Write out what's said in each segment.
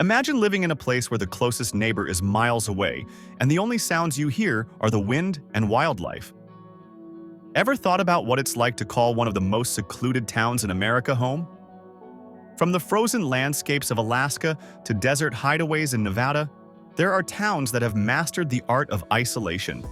Imagine living in a place where the closest neighbor is miles away, and the only sounds you hear are the wind and wildlife. Ever thought about what it's like to call one of the most secluded towns in America home? From the frozen landscapes of Alaska to desert hideaways in Nevada, there are towns that have mastered the art of isolation.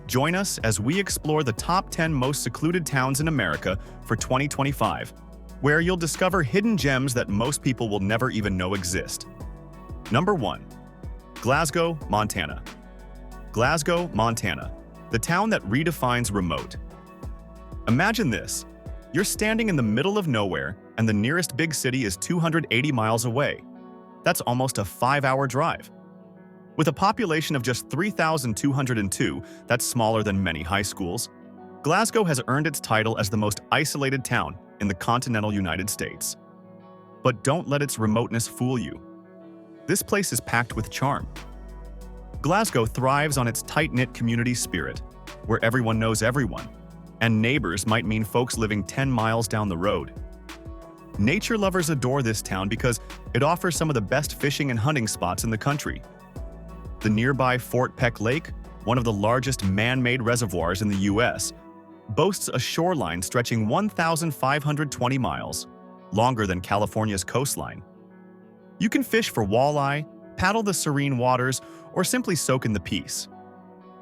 Join us as we explore the top 10 most secluded towns in America for 2025, where you'll discover hidden gems that most people will never even know exist. Number 1. Glasgow, Montana. Glasgow, Montana, the town that redefines remote. Imagine this. You're standing in the middle of nowhere, and the nearest big city is 280 miles away. That's almost a 5-hour drive. With a population of just 3,202, that's smaller than many high schools, Glasgow has earned its title as the most isolated town in the continental United States. But don't let its remoteness fool you. This place is packed with charm. Glasgow thrives on its tight-knit community spirit, where everyone knows everyone, and neighbors might mean folks living 10 miles down the road. Nature lovers adore this town because it offers some of the best fishing and hunting spots in the country. The nearby Fort Peck Lake, one of the largest man-made reservoirs in the U.S., boasts a shoreline stretching 1,520 miles, longer than California's coastline. You can fish for walleye, paddle the serene waters, or simply soak in the peace.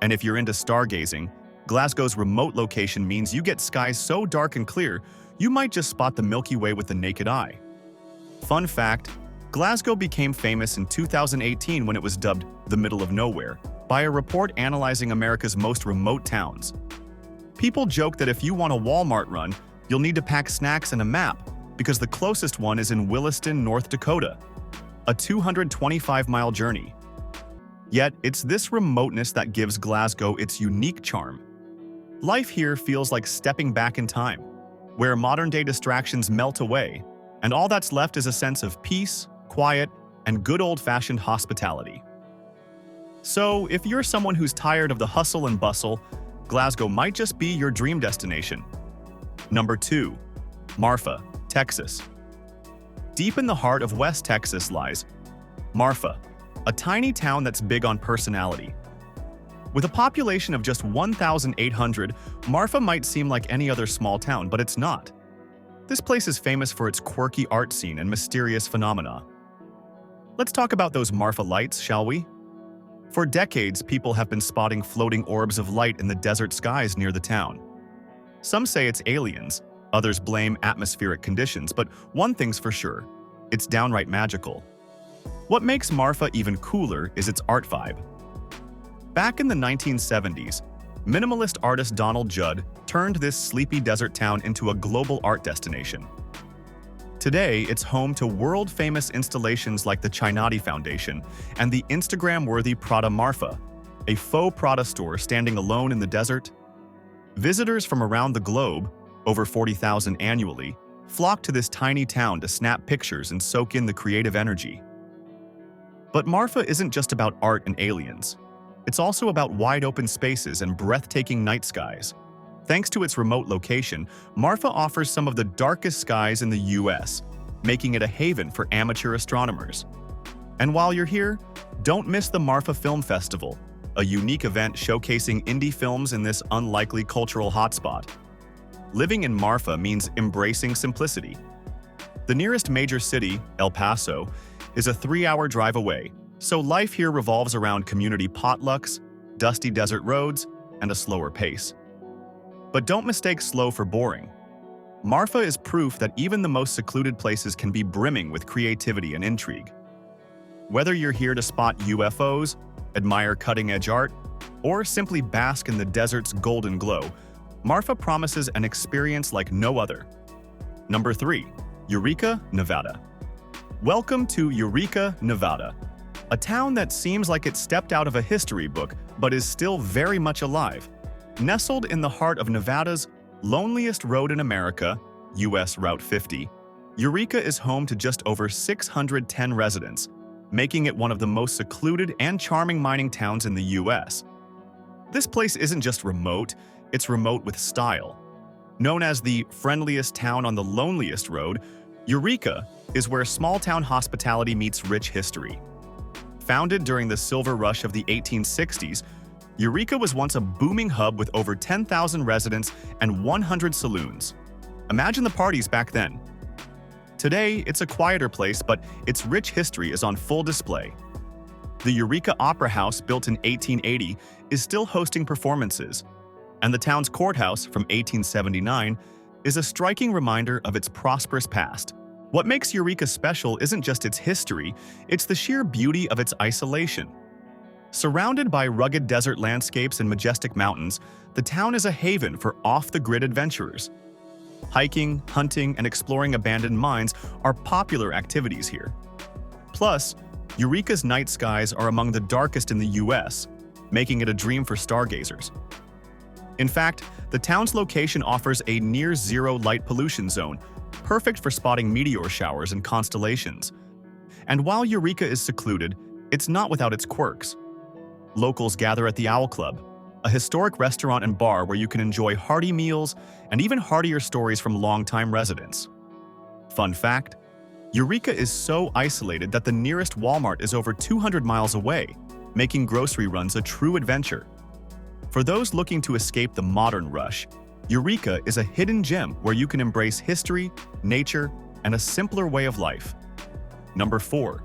And if you're into stargazing, Glasgow's remote location means you get skies so dark and clear, you might just spot the Milky Way with the naked eye. Fun fact, Glasgow became famous in 2018 when it was dubbed the middle of nowhere by a report analyzing America's most remote towns. People joke that if you want a Walmart run, you'll need to pack snacks and a map because the closest one is in Williston, North Dakota, a 225-mile journey. Yet, it's this remoteness that gives Glasgow its unique charm. Life here feels like stepping back in time, where modern-day distractions melt away, and all that's left is a sense of peace, quiet, and good old-fashioned hospitality. So, if you're someone who's tired of the hustle and bustle, Glasgow might just be your dream destination. Number 2. Marfa, Texas. Deep in the heart of West Texas lies Marfa, a tiny town that's big on personality. With a population of just 1,800, Marfa might seem like any other small town, but it's not. This place is famous for its quirky art scene and mysterious phenomena. Let's talk about those Marfa lights, shall we? For decades, people have been spotting floating orbs of light in the desert skies near the town. Some say it's aliens, others blame atmospheric conditions, but one thing's for sure, it's downright magical. What makes Marfa even cooler is its art vibe. Back in the 1970s, minimalist artist Donald Judd turned this sleepy desert town into a global art destination. Today, it's home to world-famous installations like the Chinati Foundation and the Instagram-worthy Prada Marfa, a faux Prada store standing alone in the desert. Visitors from around the globe, over 40,000 annually, flock to this tiny town to snap pictures and soak in the creative energy. But Marfa isn't just about art and aliens. It's also about wide-open spaces and breathtaking night skies. Thanks to its remote location, Marfa offers some of the darkest skies in the U.S., making it a haven for amateur astronomers. And while you're here, don't miss the Marfa Film Festival, a unique event showcasing indie films in this unlikely cultural hotspot. Living in Marfa means embracing simplicity. The nearest major city, El Paso, is a 3-hour drive away, so life here revolves around community potlucks, dusty desert roads, and a slower pace. But don't mistake slow for boring. Marfa is proof that even the most secluded places can be brimming with creativity and intrigue. Whether you're here to spot UFOs, admire cutting-edge art, or simply bask in the desert's golden glow, Marfa promises an experience like no other. Number 3. Eureka, Nevada. Welcome to Eureka, Nevada, a town that seems like it stepped out of a history book but is still very much alive. Nestled in the heart of Nevada's loneliest road in America, US Route 50, Eureka is home to just over 610 residents, making it one of the most secluded and charming mining towns in the US. This place isn't just remote, it's remote with style. Known as the friendliest town on the loneliest road, Eureka is where small-town hospitality meets rich history. Founded during the silver rush of the 1860s, Eureka was once a booming hub with over 10,000 residents and 100 saloons. Imagine the parties back then. Today, it's a quieter place, but its rich history is on full display. The Eureka Opera House, built in 1880, is still hosting performances, and the town's courthouse from 1879 is a striking reminder of its prosperous past. What makes Eureka special isn't just its history, it's the sheer beauty of its isolation. Surrounded by rugged desert landscapes and majestic mountains, the town is a haven for off-the-grid adventurers. Hiking, hunting, and exploring abandoned mines are popular activities here. Plus, Eureka's night skies are among the darkest in the US, making it a dream for stargazers. In fact, the town's location offers a near-zero light pollution zone, perfect for spotting meteor showers and constellations. And while Eureka is secluded, it's not without its quirks. Locals gather at the Owl Club, a historic restaurant and bar where you can enjoy hearty meals and even heartier stories from longtime residents. Fun fact: Eureka is so isolated that the nearest Walmart is over 200 miles away, making grocery runs a true adventure. For those looking to escape the modern rush, Eureka is a hidden gem where you can embrace history, nature, and a simpler way of life. Number 4.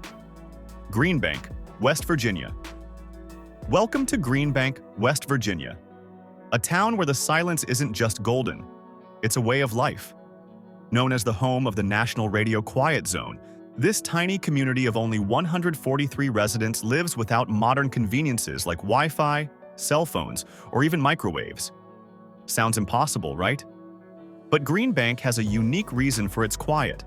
Greenbank, West Virginia. Welcome to Greenbank, West Virginia, a town where the silence isn't just golden, it's a way of life. Known as the home of the National Radio Quiet Zone, this tiny community of only 143 residents lives without modern conveniences like Wi-Fi, cell phones, or even microwaves. Sounds impossible, right? But Greenbank has a unique reason for its quiet.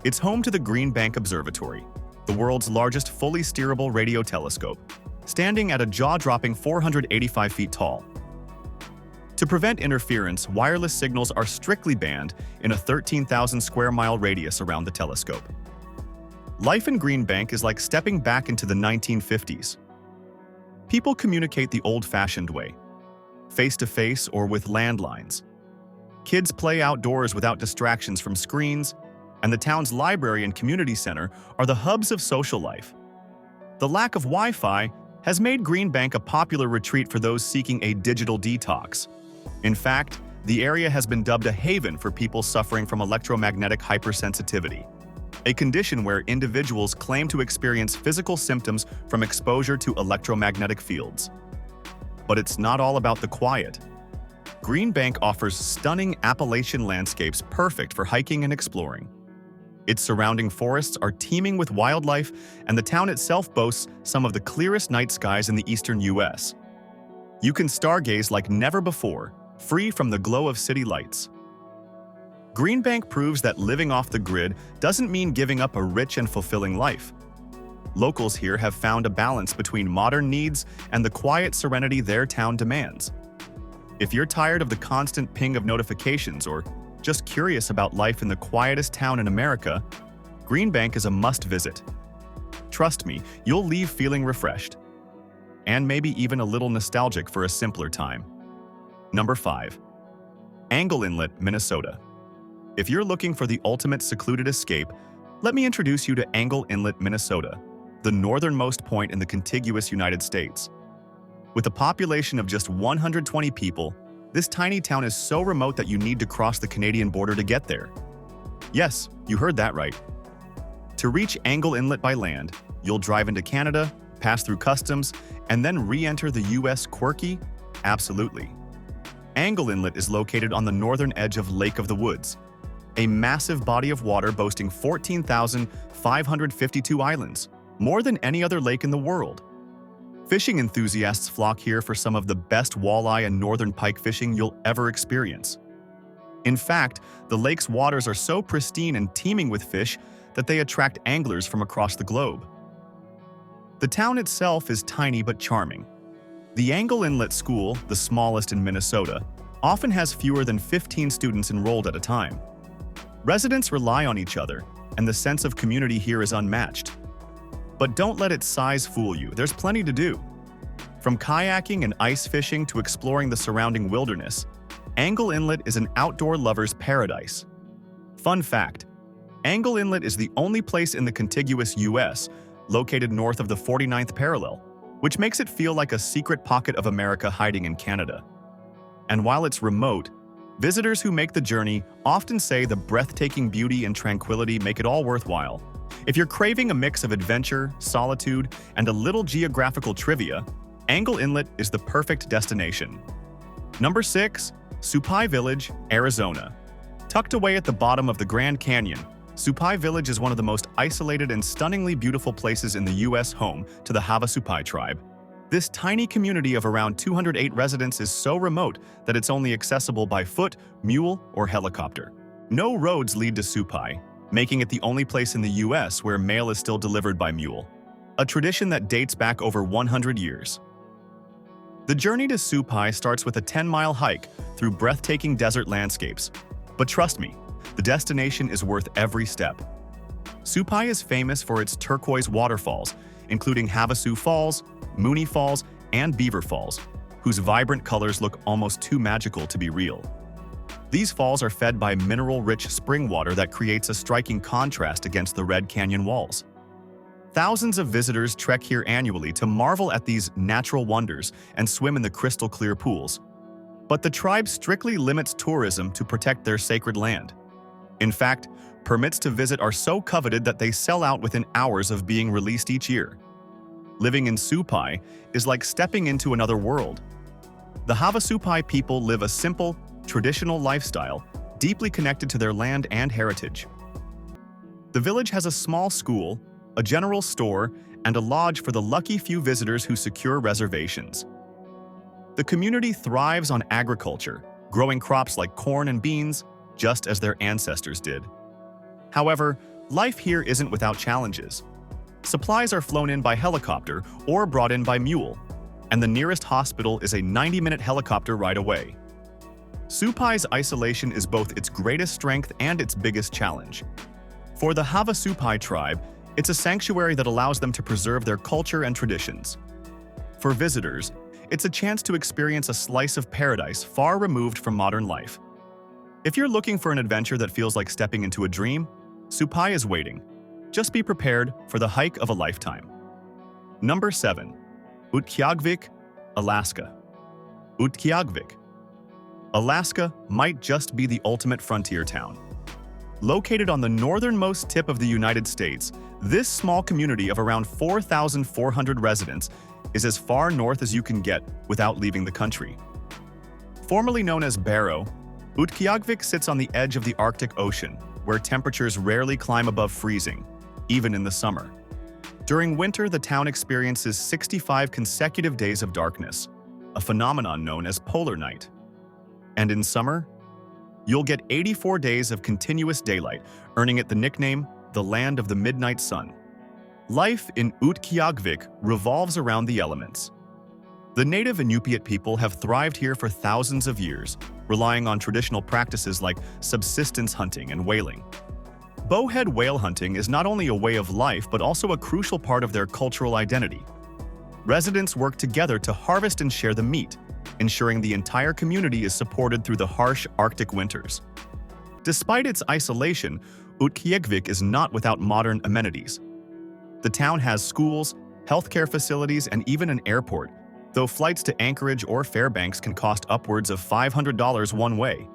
It's home to the Greenbank Observatory, the world's largest fully steerable radio telescope, standing at a jaw-dropping 485 feet tall. To prevent interference, wireless signals are strictly banned in a 13,000 square mile radius around the telescope. Life in Greenbank is like stepping back into the 1950s. People communicate the old-fashioned way, face-to-face or with landlines. Kids play outdoors without distractions from screens, and the town's library and community center are the hubs of social life. The lack of Wi-Fi has made Greenbank a popular retreat for those seeking a digital detox. In fact, the area has been dubbed a haven for people suffering from electromagnetic hypersensitivity, a condition where individuals claim to experience physical symptoms from exposure to electromagnetic fields. But it's not all about the quiet. Greenbank offers stunning Appalachian landscapes perfect for hiking and exploring. Its surrounding forests are teeming with wildlife, and the town itself boasts some of the clearest night skies in the eastern US. You can stargaze like never before, free from the glow of city lights. Greenbank proves that living off the grid doesn't mean giving up a rich and fulfilling life. Locals here have found a balance between modern needs and the quiet serenity their town demands. If you're tired of the constant ping of notifications or just curious about life in the quietest town in America, Greenbank is a must-visit. Trust me, you'll leave feeling refreshed. And maybe even a little nostalgic for a simpler time. Number 5. Angle Inlet, Minnesota. If you're looking for the ultimate secluded escape, let me introduce you to Angle Inlet, Minnesota, the northernmost point in the contiguous United States. With a population of just 120 people, this tiny town is so remote that you need to cross the Canadian border to get there. Yes, you heard that right. To reach Angle Inlet by land, you'll drive into Canada, pass through customs, and then re-enter the US. Quirky? Absolutely. Angle Inlet is located on the northern edge of Lake of the Woods, a massive body of water boasting 14,552 islands, more than any other lake in the world. Fishing enthusiasts flock here for some of the best walleye and northern pike fishing you'll ever experience. In fact, the lake's waters are so pristine and teeming with fish that they attract anglers from across the globe. The town itself is tiny but charming. The Angle Inlet School, the smallest in Minnesota, often has fewer than 15 students enrolled at a time. Residents rely on each other, and the sense of community here is unmatched. But don't let its size fool you, there's plenty to do. From kayaking and ice fishing to exploring the surrounding wilderness, Angle Inlet is an outdoor lover's paradise. Fun fact: Angle Inlet is the only place in the contiguous U.S. located north of the 49th parallel, which makes it feel like a secret pocket of America hiding in Canada. And while it's remote, visitors who make the journey often say the breathtaking beauty and tranquility make it all worthwhile. If you're craving a mix of adventure, solitude, and a little geographical trivia, Angle Inlet is the perfect destination. Number 6. Supai Village, Arizona. Tucked away at the bottom of the Grand Canyon, Supai Village is one of the most isolated and stunningly beautiful places in the U.S. home to the Havasupai tribe. This tiny community of around 208 residents is so remote that it's only accessible by foot, mule, or helicopter. No roads lead to Supai, making it the only place in the U.S. where mail is still delivered by mule, a tradition that dates back over 100 years. The journey to Supai starts with a 10-mile hike through breathtaking desert landscapes. But trust me, the destination is worth every step. Supai is famous for its turquoise waterfalls, including Havasu Falls, Mooney Falls, and Beaver Falls, whose vibrant colors look almost too magical to be real. These falls are fed by mineral-rich spring water that creates a striking contrast against the Red Canyon walls. Thousands of visitors trek here annually to marvel at these natural wonders and swim in the crystal-clear pools. But the tribe strictly limits tourism to protect their sacred land. In fact, permits to visit are so coveted that they sell out within hours of being released each year. Living in Supai is like stepping into another world. The Havasupai people live a simple, traditional lifestyle, deeply connected to their land and heritage. The village has a small school, a general store, and a lodge for the lucky few visitors who secure reservations. The community thrives on agriculture, growing crops like corn and beans, just as their ancestors did. However, life here isn't without challenges. Supplies are flown in by helicopter or brought in by mule, and the nearest hospital is a 90-minute helicopter ride away. Supai's isolation is both its greatest strength and its biggest challenge. For the Havasupai tribe, it's a sanctuary that allows them to preserve their culture and traditions. For visitors, it's a chance to experience a slice of paradise far removed from modern life. If you're looking for an adventure that feels like stepping into a dream, Supai is waiting. Just be prepared for the hike of a lifetime. Number 7. Utqiagvik, Alaska. Utqiagvik, Alaska might just be the ultimate frontier town. Located on the northernmost tip of the United States, this small community of around 4,400 residents is as far north as you can get without leaving the country. Formerly known as Barrow, Utqiagvik sits on the edge of the Arctic Ocean, where temperatures rarely climb above freezing, even in the summer. During winter, the town experiences 65 consecutive days of darkness, a phenomenon known as polar night. And in summer, you'll get 84 days of continuous daylight, earning it the nickname, the Land of the Midnight Sun. Life in Utqiagvik revolves around the elements. The native Inupiat people have thrived here for thousands of years, relying on traditional practices like subsistence hunting and whaling. Bowhead whale hunting is not only a way of life but also a crucial part of their cultural identity. Residents work together to harvest and share the meat, ensuring the entire community is supported through the harsh Arctic winters. Despite its isolation, Utqiagvik is not without modern amenities. The town has schools, healthcare facilities, and even an airport, though flights to Anchorage or Fairbanks can cost upwards of $500 one way.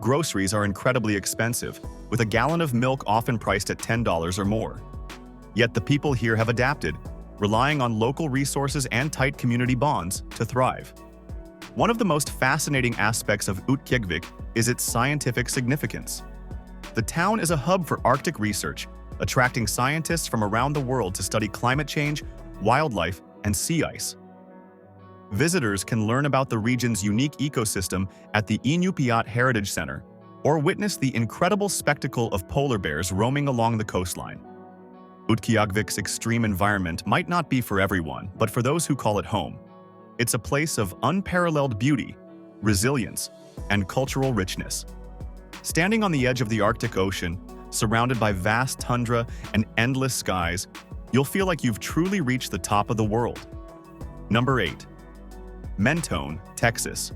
Groceries are incredibly expensive, with a gallon of milk often priced at $10 or more. Yet the people here have adapted, relying on local resources and tight community bonds to thrive. One of the most fascinating aspects of Utqiagvik is its scientific significance. The town is a hub for Arctic research, attracting scientists from around the world to study climate change, wildlife, and sea ice. Visitors can learn about the region's unique ecosystem at the Inupiat Heritage Center, or witness the incredible spectacle of polar bears roaming along the coastline. Utqiagvik's extreme environment might not be for everyone, but for those who call it home, it's a place of unparalleled beauty, resilience, and cultural richness. Standing on the edge of the Arctic Ocean, surrounded by vast tundra and endless skies, you'll feel like you've truly reached the top of the world. Number 8. Mentone, Texas.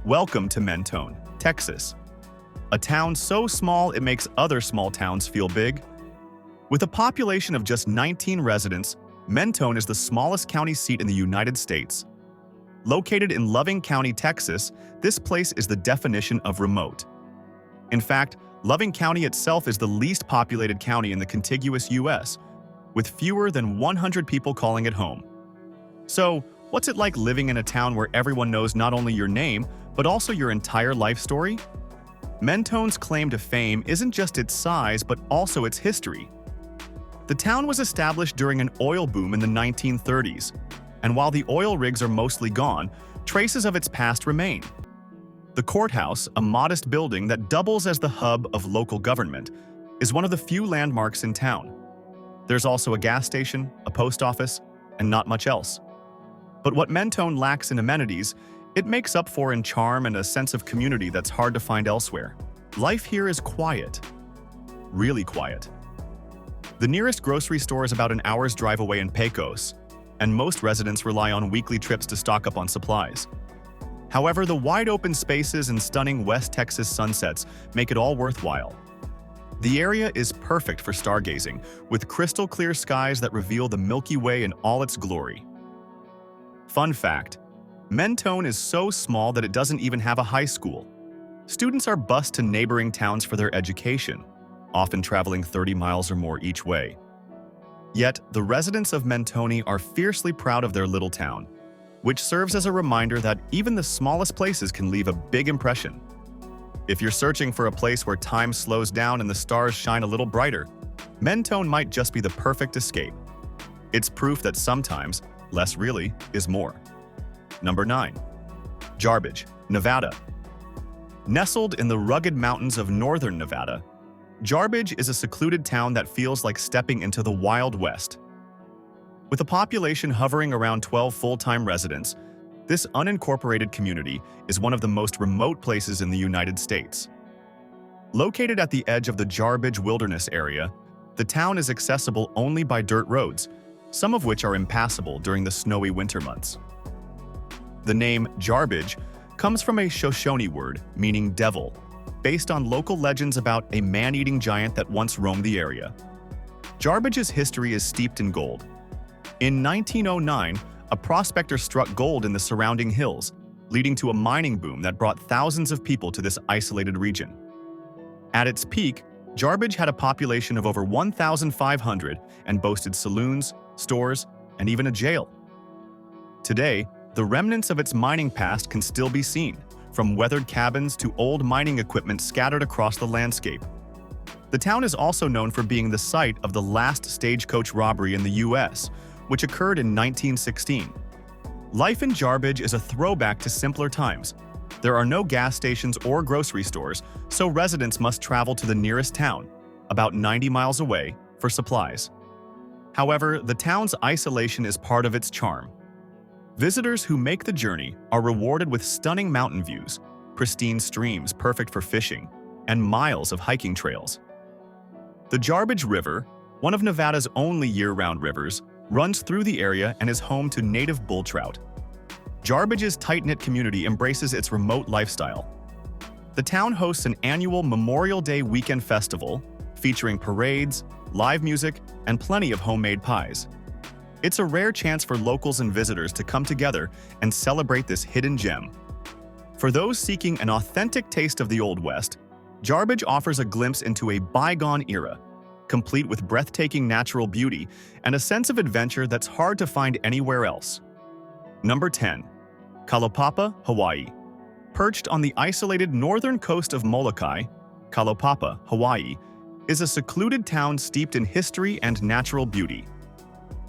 Welcome to Mentone, Texas. a town so small it makes other small towns feel big. With a population of just 19 residents, Mentone is the smallest county seat in the United States. Located in Loving County, Texas, this place is the definition of remote. In fact, Loving County itself is the least populated county in the contiguous U.S., with fewer than 100 people calling it home. So, what's it like living in a town where everyone knows not only your name, but also your entire life story? Mentone's claim to fame isn't just its size, but also its history. The town was established during an oil boom in the 1930s, and while the oil rigs are mostly gone, traces of its past remain. The courthouse, a modest building that doubles as the hub of local government, is one of the few landmarks in town. There's also a gas station, a post office, and not much else. But what Mentone lacks in amenities, it makes up for in charm and a sense of community that's hard to find elsewhere. Life here is quiet. Really quiet. The nearest grocery store is about an hour's drive away in Pecos, and most residents rely on weekly trips to stock up on supplies. However, the wide-open spaces and stunning West Texas sunsets make it all worthwhile. The area is perfect for stargazing, with crystal-clear skies that reveal the Milky Way in all its glory. Fun fact: Mentone is so small that it doesn't even have a high school. Students are bused to neighboring towns for their education, often traveling 30 miles or more each way. Yet, the residents of Mentone are fiercely proud of their little town, which serves as a reminder that even the smallest places can leave a big impression. If you're searching for a place where time slows down and the stars shine a little brighter, Mentone might just be the perfect escape. It's proof that sometimes, less really is more. Number 9. Jarbidge, Nevada. Nestled in the rugged mountains of northern Nevada, Jarbidge is a secluded town that feels like stepping into the Wild West. With a population hovering around 12 full-time residents, this unincorporated community is one of the most remote places in the United States. Located at the edge of the Jarbidge Wilderness area, the town is accessible only by dirt roads, some of which are impassable during the snowy winter months. The name Jarbidge comes from a Shoshone word meaning devil, based on local legends about a man-eating giant that once roamed the area. Jarbidge's history is steeped in gold. In 1909, a prospector struck gold in the surrounding hills, leading to a mining boom that brought thousands of people to this isolated region. At its peak, Jarbidge had a population of over 1,500 and boasted saloons, stores, and even a jail. Today, the remnants of its mining past can still be seen, from weathered cabins to old mining equipment scattered across the landscape. The town is also known for being the site of the last stagecoach robbery in the U.S., which occurred in 1916. Life in Jarbidge is a throwback to simpler times. There are no gas stations or grocery stores, so residents must travel to the nearest town, about 90 miles away, for supplies. However, the town's isolation is part of its charm. Visitors who make the journey are rewarded with stunning mountain views, pristine streams perfect for fishing, and miles of hiking trails. The Jarbidge River, one of Nevada's only year-round rivers, runs through the area and is home to native bull trout. Jarbidge's tight-knit community embraces its remote lifestyle. The town hosts an annual Memorial Day weekend festival featuring parades, live music, and plenty of homemade pies. It's a rare chance for locals and visitors to come together and celebrate this hidden gem. For those seeking an authentic taste of the Old West, Jarbidge offers a glimpse into a bygone era, complete with breathtaking natural beauty and a sense of adventure that's hard to find anywhere else. Number 10. Kalaupapa, Hawaii. Perched on the isolated northern coast of Molokai, Kalaupapa, Hawaii, is a secluded town steeped in history and natural beauty.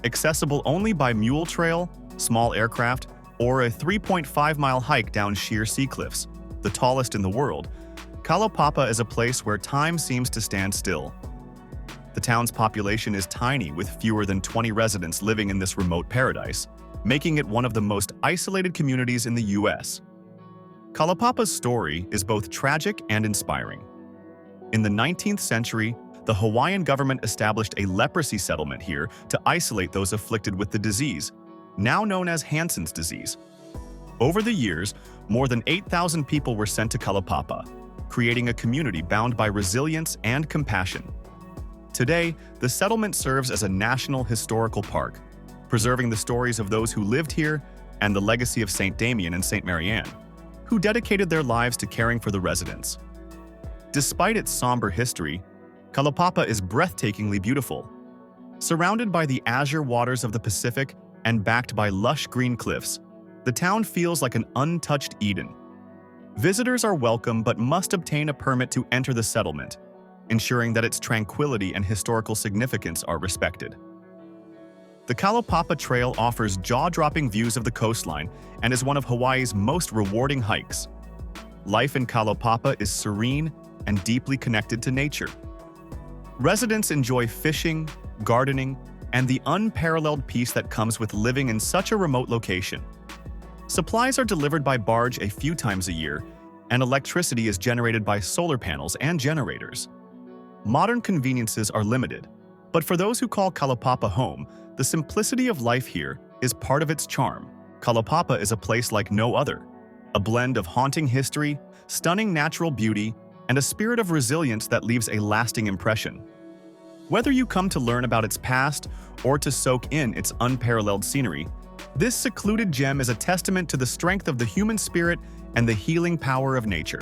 Accessible only by mule trail, small aircraft, or a 3.5-mile hike down sheer sea cliffs, the tallest in the world, Kalaupapa is a place where time seems to stand still. The town's population is tiny, with fewer than 20 residents living in this remote paradise, making it one of the most isolated communities in the U.S. Kalaupapa's story is both tragic and inspiring. In the 19th century, the Hawaiian government established a leprosy settlement here to isolate those afflicted with the disease, now known as Hansen's disease. Over the years, more than 8,000 people were sent to Kalaupapa, creating a community bound by resilience and compassion. Today, the settlement serves as a national historical park, preserving the stories of those who lived here and the legacy of St. Damien and St. Marianne, who dedicated their lives to caring for the residents. Despite its somber history, Kalaupapa is breathtakingly beautiful. Surrounded by the azure waters of the Pacific and backed by lush green cliffs, the town feels like an untouched Eden. Visitors are welcome but must obtain a permit to enter the settlement, ensuring that its tranquility and historical significance are respected. The Kalaupapa Trail offers jaw-dropping views of the coastline and is one of Hawaii's most rewarding hikes. Life in Kalaupapa is serene and deeply connected to nature. Residents enjoy fishing, gardening, and the unparalleled peace that comes with living in such a remote location. Supplies are delivered by barge a few times a year, and electricity is generated by solar panels and generators. Modern conveniences are limited, but for those who call Kalaupapa home, the simplicity of life here is part of its charm. Kalaupapa is a place like no other, a blend of haunting history, stunning natural beauty, and a spirit of resilience that leaves a lasting impression. Whether you come to learn about its past or to soak in its unparalleled scenery, this secluded gem is a testament to the strength of the human spirit and the healing power of nature.